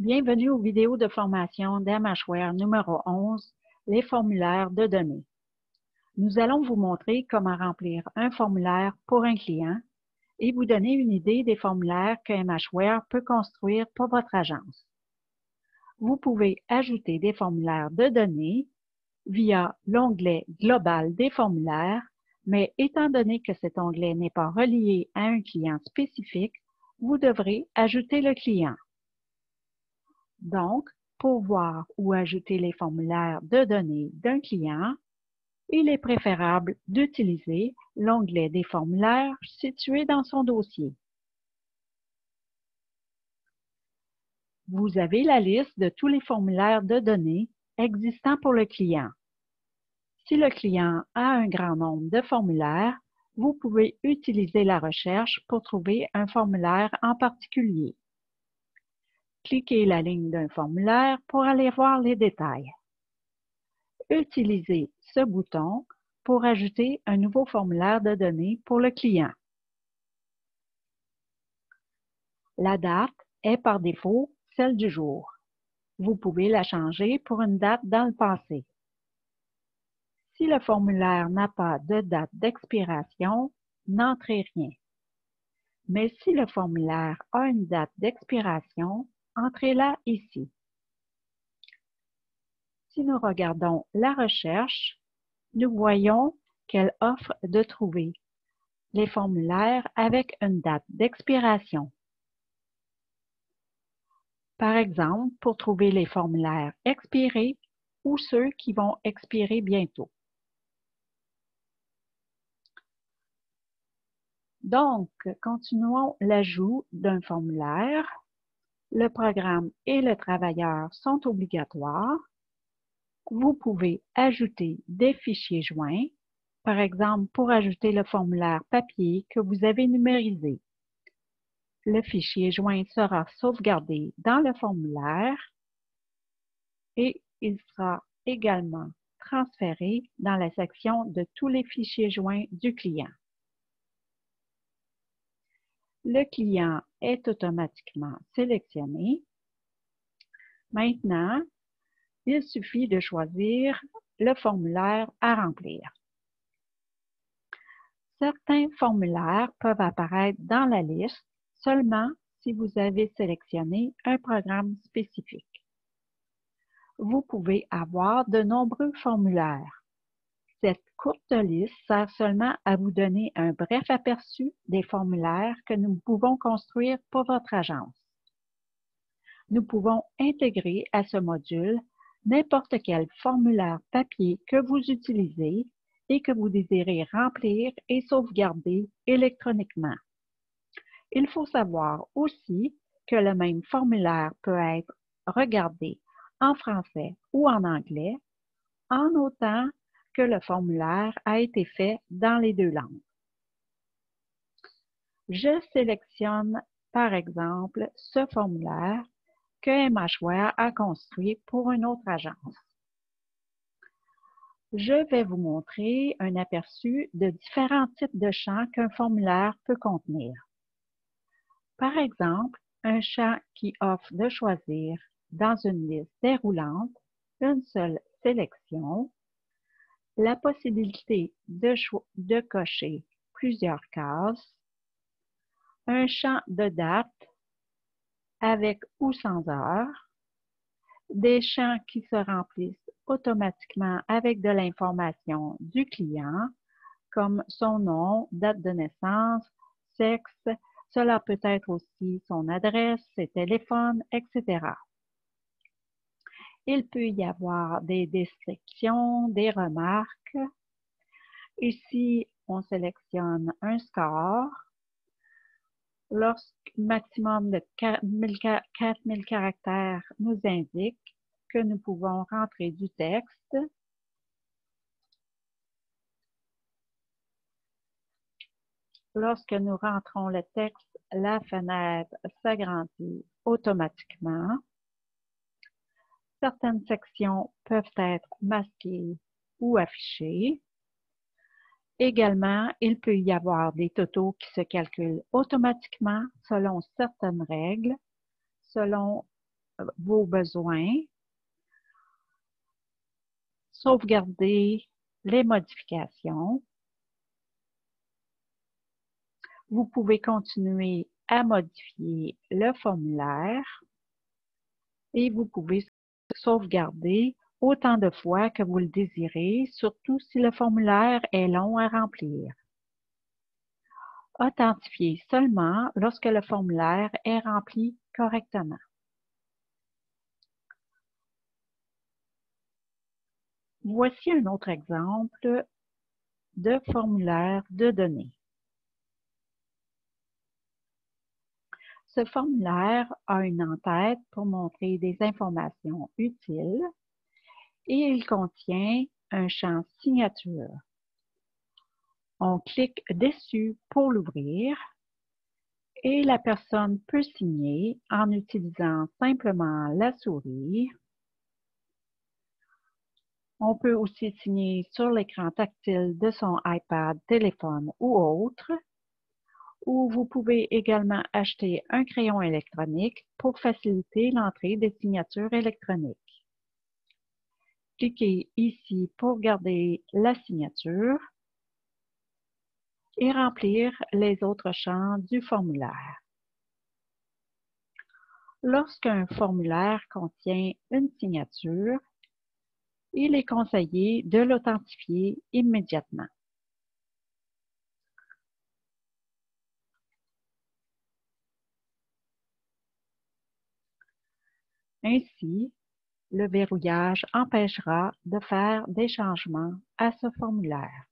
Bienvenue aux vidéos de formation d'MHWare numéro 11, les formulaires de données. Nous allons vous montrer comment remplir un formulaire pour un client et vous donner une idée des formulaires que MHWare peut construire pour votre agence. Vous pouvez ajouter des formulaires de données via l'onglet Global des formulaires, mais étant donné que cet onglet n'est pas relié à un client spécifique, vous devrez ajouter le client. Donc, pour voir ou ajouter les formulaires de données d'un client, il est préférable d'utiliser l'onglet des formulaires situé dans son dossier. Vous avez la liste de tous les formulaires de données existants pour le client. Si le client a un grand nombre de formulaires, vous pouvez utiliser la recherche pour trouver un formulaire en particulier. Cliquez la ligne d'un formulaire pour aller voir les détails. Utilisez ce bouton pour ajouter un nouveau formulaire de données pour le client. La date est par défaut celle du jour. Vous pouvez la changer pour une date dans le passé. Si le formulaire n'a pas de date d'expiration, n'entrez rien. Mais si le formulaire a une date d'expiration, entrez-la ici. Si nous regardons la recherche, nous voyons qu'elle offre de trouver les formulaires avec une date d'expiration. Par exemple, pour trouver les formulaires expirés ou ceux qui vont expirer bientôt. Donc, continuons l'ajout d'un formulaire. Le programme et le travailleur sont obligatoires. Vous pouvez ajouter des fichiers joints, par exemple pour ajouter le formulaire papier que vous avez numérisé. Le fichier joint sera sauvegardé dans le formulaire et il sera également transféré dans la section de tous les fichiers joints du client. Le client est automatiquement sélectionné. Maintenant, il suffit de choisir le formulaire à remplir. Certains formulaires peuvent apparaître dans la liste seulement si vous avez sélectionné un programme spécifique. Vous pouvez avoir de nombreux formulaires. Cette courte liste sert seulement à vous donner un bref aperçu des formulaires que nous pouvons construire pour votre agence. Nous pouvons intégrer à ce module n'importe quel formulaire papier que vous utilisez et que vous désirez remplir et sauvegarder électroniquement. Il faut savoir aussi que le même formulaire peut être regardé en français ou en anglais, en autant que le formulaire a été fait dans les deux langues. Je sélectionne par exemple ce formulaire que MHWare a construit pour une autre agence. Je vais vous montrer un aperçu de différents types de champs qu'un formulaire peut contenir. Par exemple, un champ qui offre de choisir dans une liste déroulante une seule sélection, la possibilité de cocher plusieurs cases, un champ de date avec ou sans heure, des champs qui se remplissent automatiquement avec de l'information du client, comme son nom, date de naissance, sexe, cela peut être aussi son adresse, ses téléphones, etc. Il peut y avoir des descriptions, des remarques. Ici, on sélectionne un score. Lorsque maximum de 4000 caractères nous indique que nous pouvons rentrer du texte. Lorsque nous rentrons le texte, la fenêtre s'agrandit automatiquement. Certaines sections peuvent être masquées ou affichées. Également, il peut y avoir des totaux qui se calculent automatiquement selon certaines règles, selon vos besoins, sauvegarder les modifications. Vous pouvez continuer à modifier le formulaire et vous pouvez sauvegarder autant de fois que vous le désirez, surtout si le formulaire est long à remplir. Authentifier seulement lorsque le formulaire est rempli correctement. Voici un autre exemple de formulaire de données. Ce formulaire a une en-tête pour montrer des informations utiles et il contient un champ signature. On clique dessus pour l'ouvrir et la personne peut signer en utilisant simplement la souris. On peut aussi signer sur l'écran tactile de son iPad, téléphone ou autre, ou vous pouvez également acheter un crayon électronique pour faciliter l'entrée des signatures électroniques. Cliquez ici pour garder la signature et remplir les autres champs du formulaire. Lorsqu'un formulaire contient une signature, il est conseillé de l'authentifier immédiatement. Ainsi, le verrouillage empêchera de faire des changements à ce formulaire.